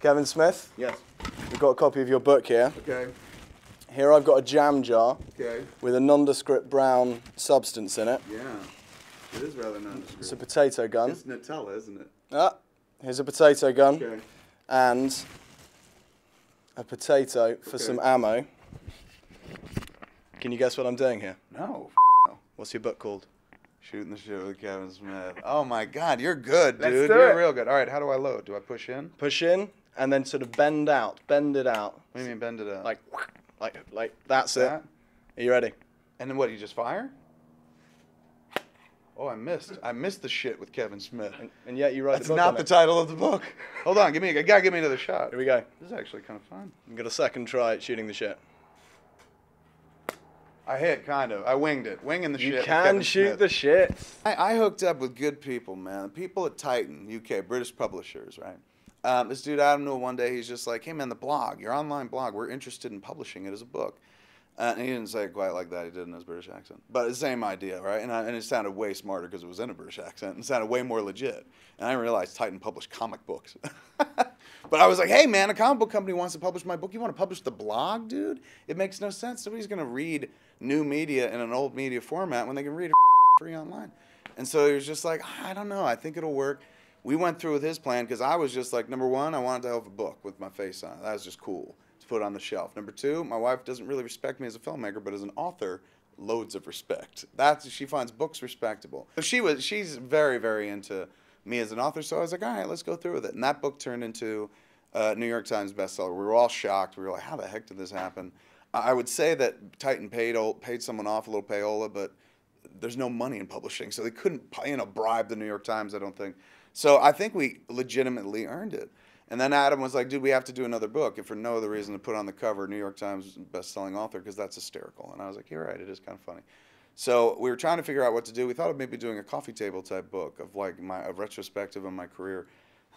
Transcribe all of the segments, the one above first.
Kevin Smith? Yes. We've got a copy of your book here. Okay. Here I've got a jam jar Okay. with a nondescript brown substance in it. Yeah. It is rather nondescript. It's a potato gun. It's Nutella, isn't it? Ah, here's a potato gun. Okay. And a potato for some ammo. Can you guess what I'm doing here? No. What's your book called? Shootin the Sh with Kevin Smith. Oh my God, you're good, dude. Let's do You're it. real good. All right, how do I load? Do I push in? Push in and then sort of bend out. Bend it out. What do you mean bend it out? Like that's it. That? Are you ready? And then what? You just fire? Oh, I missed. I missed the shit with Kevin Smith. And yet you write That's the book not on the it. title of the book. Hold on, you gotta give me another shot. Here we go. This is actually kind of fun. I've got a second try at shooting the shit. I hit, kind of. I winged it. Winging the shit. You with can Kevin shoot Smith. the shit. I hooked up with good people, man. People at Titan, UK, British publishers, right? This dude Adam knew one day, he's just like, hey man, the blog, your online blog, we're interested in publishing it as a book. And he didn't say it quite like that, he did in his British accent. But it's the same idea, right? And it sounded way smarter because it was in a British accent. And it sounded way more legit. And I didn't realize Titan published comic books. But I was like, hey man, a comic book company wants to publish my book. You want to publish the blog, dude? It makes no sense. Nobody's going to read new media in an old media format when they can read it free online. And so he was just like, I don't know, I think it'll work. We went through with his plan because I was just like, number one, I wanted to have a book with my face on it. That was just cool to put on the shelf. Number two, my wife doesn't really respect me as a filmmaker, but as an author, loads of respect. She finds books respectable. So she's very, very into me as an author, so I was like, all right, let's go through with it. And that book turned into a New York Times bestseller. We were all shocked. We were like, how the heck did this happen? I would say that Titan paid someone off a little payola, but there's no money in publishing, so they couldn't, bribe the New York Times, I don't think. So I think we legitimately earned it. And then Adam was like, dude, we have to do another book, if for no other reason to put on the cover, New York Times best-selling author, because that's hysterical. And I was like, you're right, it is kind of funny. So we were trying to figure out what to do. We thought of maybe doing a coffee table type book of like a retrospective of my career.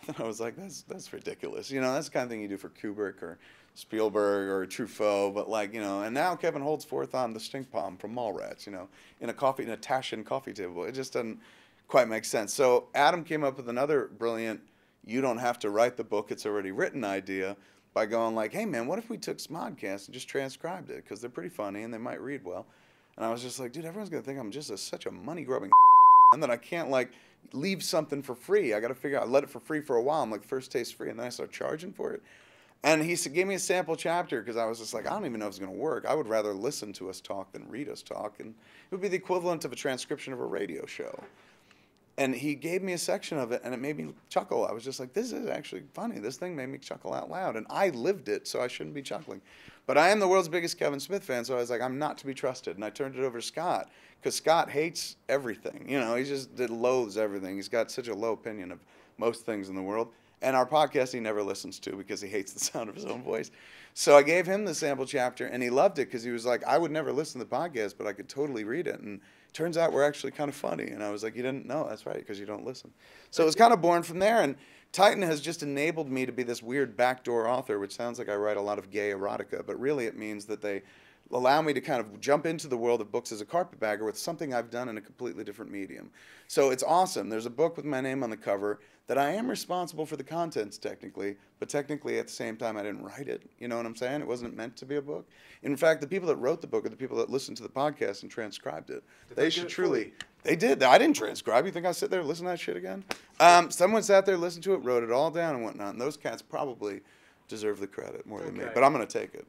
And I was like, that's ridiculous. You know, that's the kind of thing you do for Kubrick or Spielberg or Truffaut, but like, you know, and now Kevin holds forth on the stink bomb from Mallrats, you know, in a Tashin coffee table. It just doesn't quite make sense. So Adam came up with another brilliant, you don't have to write the book, it's already written idea by going like, hey man, what if we took smodcasts and just transcribed it? Because they're pretty funny and they might read well. And I was just like, dude, everyone's going to think I'm just such a money-grubbing and that I can't like leave something for free. I got to figure out, let it for free for a while. I'm like, first taste free, and then I start charging for it. And he gave me a sample chapter because I was just like, I don't even know if it's going to work. I would rather listen to us talk than read us talk. And it would be the equivalent of a transcription of a radio show. And he gave me a section of it, and it made me chuckle. I was just like, this is actually funny. This thing made me chuckle out loud. And I lived it, so I shouldn't be chuckling. But I am the world's biggest Kevin Smith fan, so I was like, I'm not to be trusted. And I turned it over to Scott, because Scott hates everything. You know, he just loathes everything. He's got such a low opinion of most things in the world. And our podcast he never listens to because he hates the sound of his own voice. So I gave him the sample chapter, and he loved it because he was like, I would never listen to the podcast, but I could totally read it. And turns out we're actually kind of funny. And I was like, you didn't know? That's right, because you don't listen. So it was kind of born from there. And Titan has just enabled me to be this weird backdoor author, which sounds like I write a lot of gay erotica, but really it means that they allow me to kind of jump into the world of books as a carpetbagger with something I've done in a completely different medium. So it's awesome. There's a book with my name on the cover that I am responsible for the contents technically, but technically at the same time I didn't write it. You know what I'm saying? It wasn't meant to be a book. In fact, the people that wrote the book are the people that listened to the podcast and transcribed it. They should truly. They did. I didn't transcribe. You think I sit there and listen to that shit again? Someone sat there, listened to it, wrote it all down and whatnot, and those cats probably deserve the credit more than me. But I'm going to take it.